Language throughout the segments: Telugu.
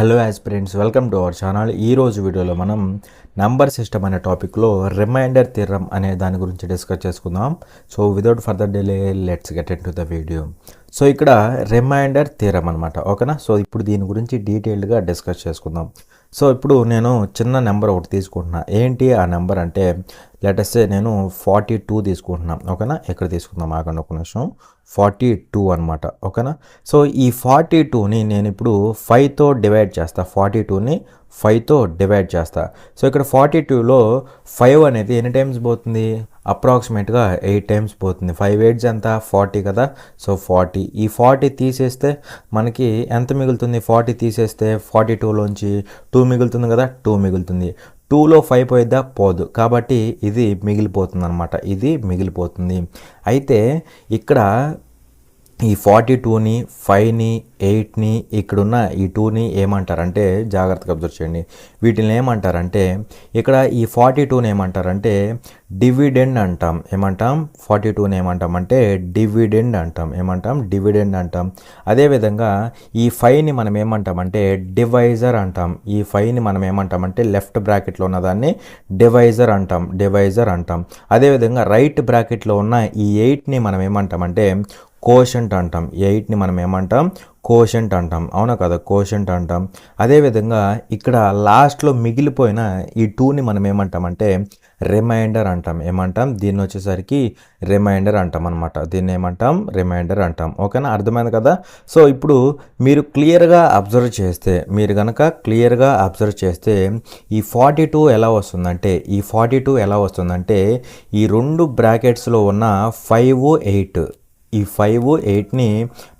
Hello aspirants, welcome to our channel. ఈరోజు వీడియోలో మనం నంబర్ సిస్టమ్ అనే టాపిక్లో రిమైండర్ థియరమ్ అనే దాని గురించి డిస్కస్ చేసుకుందాం. So without further delay let's get in to the video. So ఇక్కడ రిమైండర్ థియరమ్ అనమాట, ఓకేనా. సో ఇప్పుడు దీని గురించి డీటెయిల్డ్గా డిస్కస్ చేసుకుందాం. సో ఇప్పుడు నేను చిన్న నెంబర్ ఒకటి తీసుకుంటున్నా. ఏంటి ఆ నెంబర్ అంటే లెటస్ నేను 42 తీసుకుంటున్నాను, ఓకేనా. ఇక్కడ తీసుకుందాం, ఆగండి ఒక నిమిషం. 42 అనమాట, ఓకేనా. సో ఈ 42ని నేను ఇప్పుడు 5తో డివైడ్ చేస్తా. 42ని 5తో డివైడ్ చేస్తా. సో ఇక్కడ 42లో 5 అనేది ఎన్ని టైమ్స్ పోతుంది? అప్రాక్సిమేట్గా 8 టైమ్స్ పోతుంది. 5 8 ఎంత? 40 కదా. సో 40, ఈ 40 తీసేస్తే మనకి ఎంత మిగులుతుంది? 40 తీసేస్తే 42లోంచి 2 మిగులుతుంది కదా, 2 మిగులుతుంది. 2లో 5 పోయిద్దా? పోదు. కాబట్టి ఇది మిగిలిపోతుంది అనమాట, ఇది మిగిలిపోతుంది. అయితే ఇక్కడ ఈ 42ని 5ని 8ని ఇక్కడున్న ఈ 2ని ఏమంటారంటే, జాగ్రత్తగా అబ్జర్వ్ చేయండి, వీటిని ఏమంటారంటే ఇక్కడ ఈ 42ని ఏమంటారంటే డివిడెండ్ అంటాం. ఏమంటాం? 42ని ఏమంటాం అంటే డివిడెండ్ అంటాం. ఏమంటాం? డివిడెండ్ అంటాం. అదేవిధంగా ఈ 5ని మనం ఏమంటామంటే డివైజర్ అంటాం. ఈ 5ని మనం ఏమంటామంటే లెఫ్ట్ బ్రాకెట్లో ఉన్నదాన్ని డివైజర్ అంటాం. డివైజర్ అంటాం. అదేవిధంగా రైట్ బ్రాకెట్లో ఉన్న ఈ 8ని మనం ఏమంటామంటే కోషంట్ అంటాం. 8ని మనం ఏమంటాం? కోషంట్ అంటాం. అవునా కదా, కోషంట్ అంటాం. అదేవిధంగా ఇక్కడ లాస్ట్లో మిగిలిపోయిన ఈ 2ని మనం ఏమంటామంటే రిమైండర్ అంటాం. ఏమంటాం? దీన్ని వచ్చేసరికి రిమైండర్ అంటాం అనమాట. దీన్ని ఏమంటాం? రిమైండర్ అంటాం. ఓకేనా, అర్థమైంది కదా. సో ఇప్పుడు మీరు క్లియర్గా అబ్జర్వ్ చేస్తే, మీరు కనుక క్లియర్గా అబ్జర్వ్ చేస్తే ఈ 42 ఎలా వస్తుందంటే, ఈ రెండు బ్రాకెట్స్లో ఉన్న 5 8, ఈ 5 8ని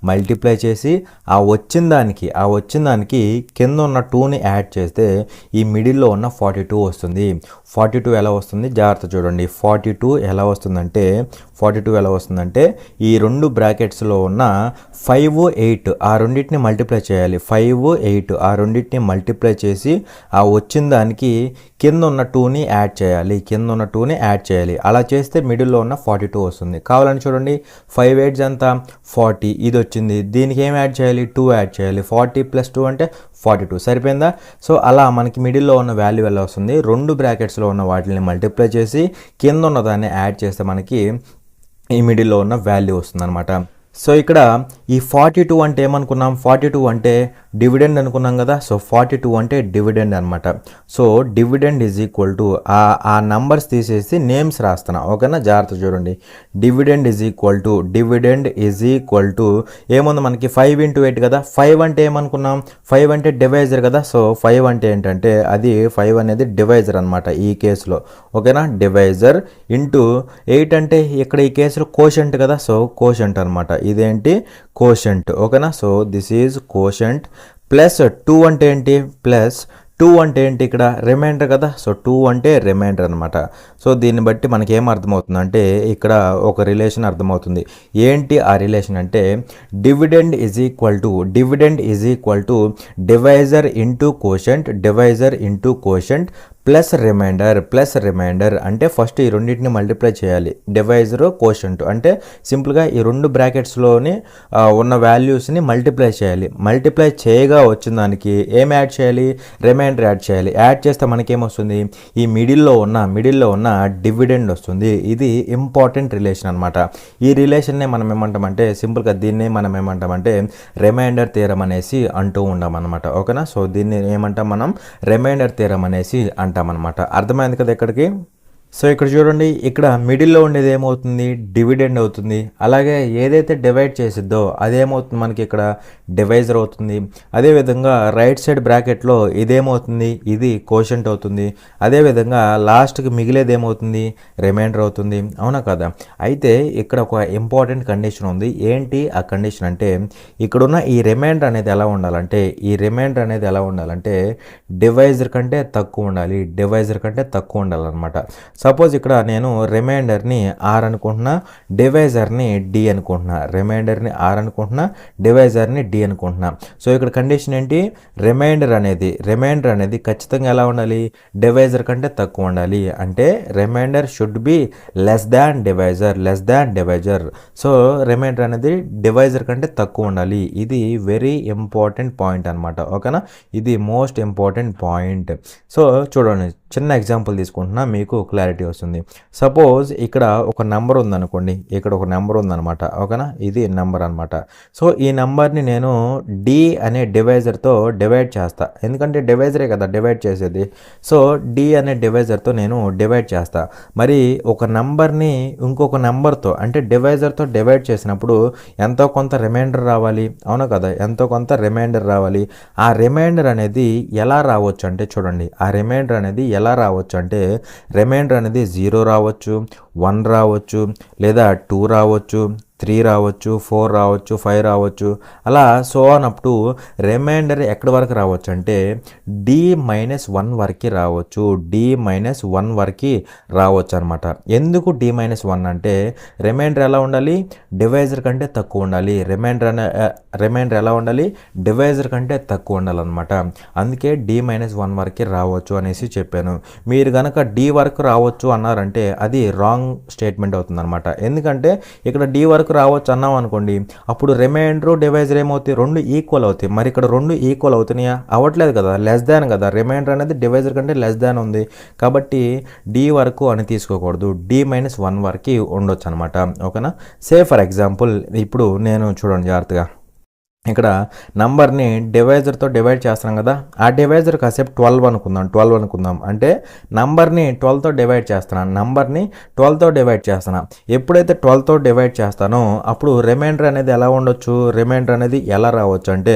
మల్టిప్లై చేసి ఆ వచ్చిన దానికి కింద ఉన్న 2ని యాడ్ చేస్తే ఈ మిడిల్లో ఉన్న 42 వస్తుంది. 42 ఎలా వస్తుంది? జాగ్రత్త చూడండి. 42 ఎలా వస్తుందంటే ఈ రెండు బ్రాకెట్స్లో ఉన్న 5 8 ఆ రెండింటిని మల్టిప్లై చేయాలి. 5 8 ఆ రెండింటిని మల్టిప్లై చేసి ఆ వచ్చిన దానికి కింద ఉన్న 2ని యాడ్ చేయాలి. అలా చేస్తే మిడిల్లో ఉన్న 42 వస్తుంది. కావాలని చూడండి, 5 8 ఎంత? 40. ఇది వచ్చింది. దీనికి ఏం యాడ్ చేయాలి? 2 యాడ్ చేయాలి. 40 + 2 అంటే 42. సరిపోయిందా? సో అలా మనకి మిడిల్లో ఉన్న వాల్యూ ఎలా వస్తుంది? రెండు బ్రాకెట్స్లో ఉన్న వాటిని మల్టిప్లై చేసి కింద ఉన్న దాన్ని యాడ్ చేస్తే మనకి ఈ మిడిల్లో ఉన్న వాల్యూ వస్తుంది అనమాట. సో ఇక్కడ ఈ 42 అంటే ఏమనుకున్నాం? 42 అంటే డివిడెండ్ అనుకున్నాం కదా. సో 42 అంటే డివిడెండ్ అనమాట. So dividend is equal to ఆ నంబర్స్ తీసేసి నేమ్స్ రాస్తున్నా, ఓకేనా. జాగ్రత్త చూడండి. డివిడెండ్ ఈజ్ ఈక్వల్ టు ఏముంది మనకి? 5 × 8 కదా. 5 అంటే ఏమనుకున్నాం? 5 అంటే డివైజర్ కదా. సో 5 అంటే ఏంటంటే అది 5 అనేది డివైజర్ అనమాట ఈ కేసులో, ఓకేనా. డివైజర్ ఇంటూ 8 అంటే ఇక్కడ ఈ కేసులో కోషంట్ కదా. సో కోషంట్ అనమాట. ఇదేంటి? కోషంట్, ఓకేనా. So this is quotient. Plus 2 అంటే ఏంటి? ఇక్కడ రిమైండర్ కదా. సో 2 అంటే రిమైండర్ అనమాట. సో దీన్ని బట్టి మనకి ఏం అర్థమవుతుందంటే ఇక్కడ ఒక రిలేషన్ అర్థమవుతుంది. ఏంటి ఆ రిలేషన్ అంటే dividend is equal to divisor into quotient plus remainder అంటే ఫస్ట్ ఈ రెండింటిని మల్టిప్లై చేయాలి. డివైజర్ కోషంట్ అంటే సింపుల్గా ఈ రెండు బ్రాకెట్స్లోని ఉన్న వాల్యూస్ని మల్టిప్లై చేయాలి. మల్టిప్లై చేయగా వచ్చిన దానికి ఏం యాడ్ చేయాలి? రిమైండర్ యాడ్ చేయాలి. యాడ్ చేస్తే మనకేమొస్తుంది? ఈ మిడిల్లో ఉన్న డివిడెండ్ వస్తుంది. ఇది ఇంపార్టెంట్ రిలేషన్ అనమాట. ఈ రిలేషన్నే మనం ఏమంటామంటే సింపుల్గా దీన్ని మనం ఏమంటామంటే రిమైండర్ థియరమ్ అనేసి అంటూ ఉంటాం అనమాట, ఓకేనా. సో దీన్ని ఏమంటాం మనం? రిమైండర్ థియరమ్ అనేసి అంటామన్నమాట. అర్థమైంది కదా ఇక్కడికి. సో ఇక్కడ చూడండి, ఇక్కడ మిడిల్లో ఉండేది ఏమవుతుంది? డివిడెండ్ అవుతుంది. అలాగే ఏదైతే డివైడ్ చేసిద్దో అదేమవుతుంది మనకి? ఇక్కడ డివైజర్ అవుతుంది. అదేవిధంగా రైట్ సైడ్ బ్రాకెట్లో ఇదేమవుతుంది? ఇది కోషంట్ అవుతుంది. అదేవిధంగా లాస్ట్కి మిగిలేది ఏమవుతుంది? రిమైండర్ అవుతుంది. అవునా కదా. అయితే ఇక్కడ ఒక ఇంపార్టెంట్ కండిషన్ ఉంది. ఏంటి ఆ కండిషన్ అంటే ఇక్కడున్న ఈ రిమైండర్ అనేది ఎలా ఉండాలంటే డివైజర్ కంటే తక్కువ ఉండాలన్నమాట. సపోజ్ ఇక్కడ నేను రిమైండర్ని ఆర్ అనుకుంటున్నా, డివైజర్ని డి అనుకుంటున్నా, రిమైండర్ని ఆర్ అనుకుంటున్నా, డివైజర్ని డి అనుకుంటున్నా. సో ఇక్కడ కండిషన్ ఏంటి, రిమైండర్ అనేది ఖచ్చితంగా ఎలా ఉండాలి, డివైజర్ కంటే తక్కువ ఉండాలి. అంటే remainder should be less than divisor. So remainder అనేది డివైజర్ కంటే తక్కువ ఉండాలి. ఇది వెరీ ఇంపార్టెంట్ పాయింట్ అనమాట. ఓకేనా, ఇది మోస్ట్ ఇంపార్టెంట్ పాయింట్. సో చూడండి, చిన్న ఎగ్జాంపుల్ తీసుకుంటున్నా, మీకు క్లారిటీ వస్తుంది. సపోజ్ ఇక్కడ ఒక నెంబర్ ఉందనుకోండి, ఇక్కడ ఒక నెంబర్ ఉందన్నమాట. ఓకేనా, ఇది నెంబర్ అనమాట. సో ఈ నెంబర్ని నేను డి అనే డివైజర్తో డివైడ్ చేస్తా, ఎందుకంటే డివైజరే కదా డివైడ్ చేసేది. సో డి అనే డివైజర్తో నేను డివైడ్ చేస్తా. మరి ఒక నెంబర్ని ఇంకొక నెంబర్తో అంటే డివైజర్తో డివైడ్ చేసినప్పుడు ఎంతో కొంత రిమైండర్ రావాలి, అవునా కదా, ఎంతో కొంత రిమైండర్ రావాలి. ఆ రిమైండర్ అనేది ఎలా రావచ్చు అంటే చూడండి, ఆ రిమైండర్ అనేది ఎలా రావచ్చు అంటే రిమైండర్ అనేది 0 రావచ్చు, 1 రావచ్చు, లేదా 2 రావచ్చు, 3 రావచ్చు, 4 రావచ్చు, 5 రావచ్చు, అలా so on up to remainder ఎక్కడి వరకు రావచ్చు అంటే D-1 వరకు రావచ్చు, D-1 వరకు రావచ్చు అనమాట. ఎందుకు D-1 అంటే రిమైండర్ ఎలా ఉండాలి, డివైజర్ కంటే తక్కువ ఉండాలి. రిమైండర్ ఎలా ఉండాలి, డివైజర్ కంటే తక్కువ ఉండాలన్నమాట. అందుకే D-1 వరకు రావచ్చు అనేసి చెప్పాను. మీరు కనుక D వరకు రావచ్చు అన్నారంటే అది రాంగ్ స్టేట్మెంట్ అవుతుంది అనమాట. ఎందుకంటే ఇక్కడ D వరకు రావచ్చు అన్నాం అనుకోండి, అప్పుడు రిమైండర్ డివైజర్ ఏమవుతాయి, 2 ఈక్వల్ అవుతాయి. మరి ఇక్కడ 2 ఈక్వల్ అవుతున్నాయా, అవ్వట్లేదు కదా, లెస్ దాన్ కదా. రిమైండర్ అనేది డివైజర్ కంటే లెస్ దాన్ ఉంది కాబట్టి డి వరకు అని తీసుకోకూడదు, D-1 వరకు ఉండొచ్చు అనమాట. ఓకేనా, సే ఫర్ ఎగ్జాంపుల్ ఇప్పుడు నేను చూడండి జాగ్రత్తగా, ఇక్కడ నంబర్ని డివైజర్తో డివైడ్ చేస్తున్నాం కదా, ఆ డివైజర్ కాసేపు 12 అనుకుందాం. అంటే నంబర్ని 12తో డివైడ్ చేస్తున్నా. ఎప్పుడైతే 12తో డివైడ్ చేస్తానో అప్పుడు రిమైండర్ అనేది ఎలా ఉండొచ్చు, రిమైండర్ అనేది ఎలా రావచ్చు అంటే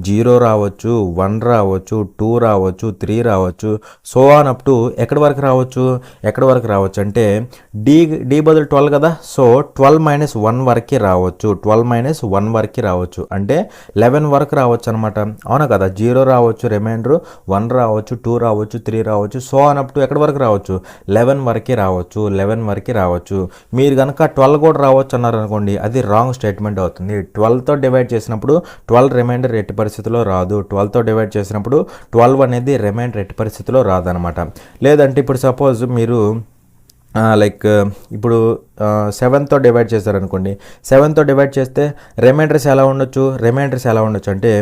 0 రావచ్చు, 1 రావచ్చు, 2 రావచ్చు, 3 రావచ్చు, సో ఆన్ అప్ టు ఎక్కడి వరకు రావచ్చు అంటే డి బదులు 12 కదా, సో 12-1 వరకు రావచ్చు, 12-1 వరకు రావచ్చు. అంటే 11 వరకు రావచ్చు అనమాట, అవునా కదా. 0 రావచ్చు, రిమైండర్ 1 రావచ్చు, 2 రావచ్చు, 3 రావచ్చు, సో ఆన్ అప్ టు ఎక్కడి వరకు రావచ్చు, 11 వరకు రావచ్చు. మీరు కనుక 12 కూడా రావచ్చు అన్నారు అనుకోండి, అది రాంగ్ స్టేట్మెంట్ అవుతుంది. 12తో డివైడ్ చేసినప్పుడు 12 రిమైండర్ ఎట్టి పరిస్థితిలో రాదు, 12తో డివైడ్ చేసినప్పుడు 12 అనేది రిమైండర్ ఎట్టి పరిస్థితిలో రాదనమాట. లేదంటే ఇప్పుడు సపోజ్ మీరు ఇప్పుడు 7తో డివైడ్ చేశారనుకోండి, 7తో డివైడ్ చేస్తే రిమైండర్స్ ఎలా ఉండొచ్చు అంటే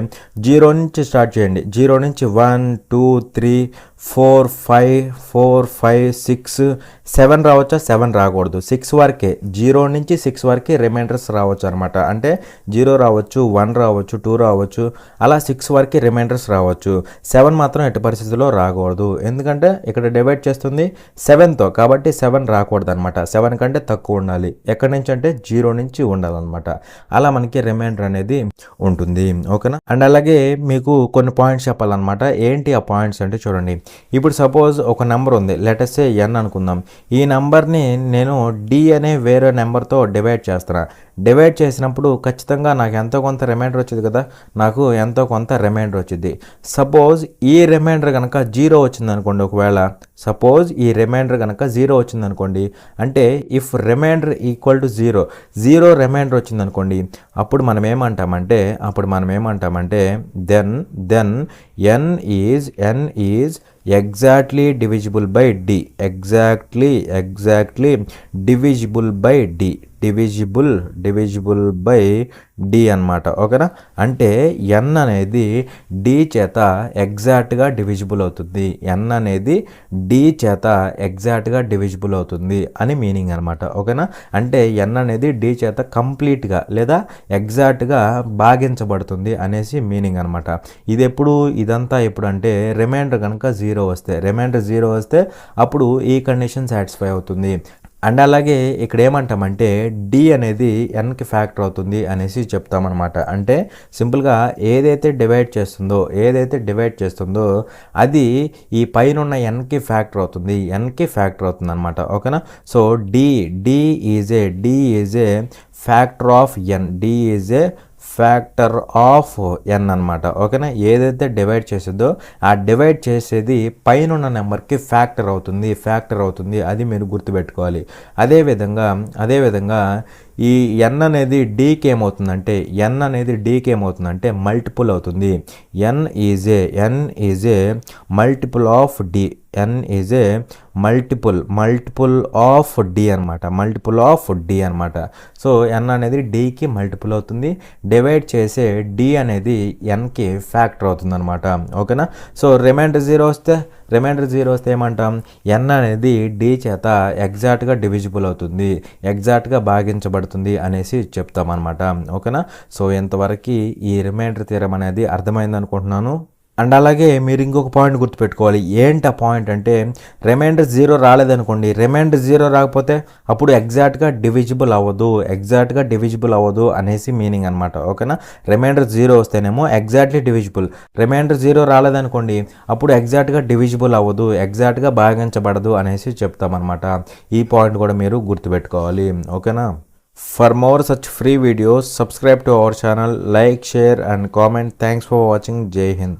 0 నుంచి స్టార్ట్ చేయండి. 0 నుంచి 1 2 3 4 5 6 7 రావచ్చా, 7 రాకూడదు, 6 వరకే, 0 నుంచి 6 వరకే రిమైండర్స్ రావచ్చు అనమాట. అంటే 0 రావచ్చు, 1 రావచ్చు, 2 రావచ్చు, అలా 6 వరకే రిమైండర్స్ రావచ్చు. 7 మాత్రం ఎట్టి పరిస్థితుల్లో రాకూడదు, ఎందుకంటే ఇక్కడ డివైడ్ చేస్తుంది 7తో కాబట్టి 7 రాకూడదు అనమాట. 7 కంటే తక్కువ ఉండాలి. ఎక్కడి నుంచి అంటే 0 నుంచి ఉండాలన్నమాట. అలా మనకి రిమైండర్ అనేది ఉంటుంది. ఓకేనా, అండ్ అలాగే మీకు కొన్ని పాయింట్స్ చెప్పాలన్నమాట. ఏంటి ఆ పాయింట్స్ అంటే చూడండి, ఇప్పుడు సపోజ్ ఒక నెంబర్ ఉంది, లెట్ us say n అనుకుందాం. ఈ నెంబర్ని నేను డి అనే వేరే నెంబర్తో డివైడ్ చేసినప్పుడు ఖచ్చితంగా నాకు ఎంతో కొంత రిమైండర్ వచ్చింది కదా, నాకు ఎంతో కొంత రిమైండర్ వచ్చింది. సపోజ్ ఈ రిమైండర్ కనుక 0 వచ్చింది అనుకోండి, ఒకవేళ సపోజ్ ఈ రిమైండర్ కనుక 0 వచ్చింది అనుకోండి, అంటే if remainder equal to 0 remainder వచ్చింది అనుకోండి, అప్పుడు మనం ఏమంటామంటే then n is exactly divisible by d, exactly divisible by d అన్నమాట. ఓకేనా, అంటే n అనేది d చేత ఎగ్జాక్ట్గా డివిజిబుల్ అవుతుంది, n అనేది d చేత ఎగ్జాక్ట్గా డివిజిబుల్ అవుతుంది అని మీనింగ్ అనమాట. ఓకేనా, అంటే n అనేది d చేత కంప్లీట్గా లేదా ఎగ్జాక్ట్గా భాగించబడుతుంది అనేసి మీనింగ్ అనమాట. ఇదంతా ఎప్పుడు అంటే రిమైండర్ కనుక 0 వస్తే అప్పుడు ఈ కండిషన్ సాటిస్ఫై అవుతుంది. అండ్ అలాగే ఇక్కడ ఏమంటామంటే డి అనేది ఎన్కి ఫ్యాక్టర్ అవుతుంది అనేసి చెప్తామన్నమాట. అంటే సింపుల్గా ఏదైతే డివైడ్ చేస్తుందో అది ఈ పైన ఉన్న ఎన్కి ఫ్యాక్టర్ అవుతుంది అనమాట. ఓకేనా, so D is a factor of N, D is a factor of N అనమాట. ఓకేనా, ఏదైతే డివైడ్ చేసేదో ఆ డివైడ్ చేసేది పైన ఉన్న నెంబర్కి ఫ్యాక్టర్ అవుతుంది. అది మీరు గుర్తుపెట్టుకోవాలి. అదేవిధంగా ఈ ఎన్ అనేది డీకి ఏమవుతుందంటే మల్టిపుల్ అవుతుంది. N is a multiple of D. N is a multiple of D అనమాట. సో ఎన్ అనేది డీకి మల్టిపుల్ అవుతుంది. డివైడ్ చేసే డి అనేది ఎన్కి ఫ్యాక్టర్ అవుతుంది అనమాట. ఓకేనా. సో రిమైండర్ జీరో వస్తే ఏమంటాం, ఎన్ అనేది డి చేత ఎగ్జాక్ట్గా డివిజిబుల్ అవుతుంది, ఎగ్జాక్ట్గా భాగించబడుతుంది అనేసి చెప్తామన్నమాట. ఓకేనా. సో ఇంతవరకు ఈ రిమైండర్ థియరం అనేది అర్థమైంది అనుకుంటున్నాను. అండ్ అలాగే మీరు ఇంకొక పాయింట్ గుర్తుపెట్టుకోవాలి. ఏంటి ఆ పాయింట్ అంటే, రిమైండర్ జీరో రాలేదనుకోండి, రిమైండర్ జీరో రాకపోతే అప్పుడు ఎగ్జాక్ట్గా డివిజిబుల్ అవ్వదు అనేసి మీనింగ్ అనమాట. ఓకేనా. రిమైండర్ జీరో వస్తేనేమో ఎగ్జాక్ట్లీ డివిజిబుల్, రిమైండర్ జీరో రాలేదనుకోండి అప్పుడు ఎగ్జాక్ట్గా డివిజిబుల్ అవ్వదు, ఎగ్జాక్ట్గా భాగించబడదు అనేసి చెప్తామన్నమాట. ఈ పాయింట్ కూడా మీరు గుర్తుపెట్టుకోవాలి. ఓకేనా. For more such free videos, subscribe to our channel, like, share and comment. Thanks for watching. Jai Hind.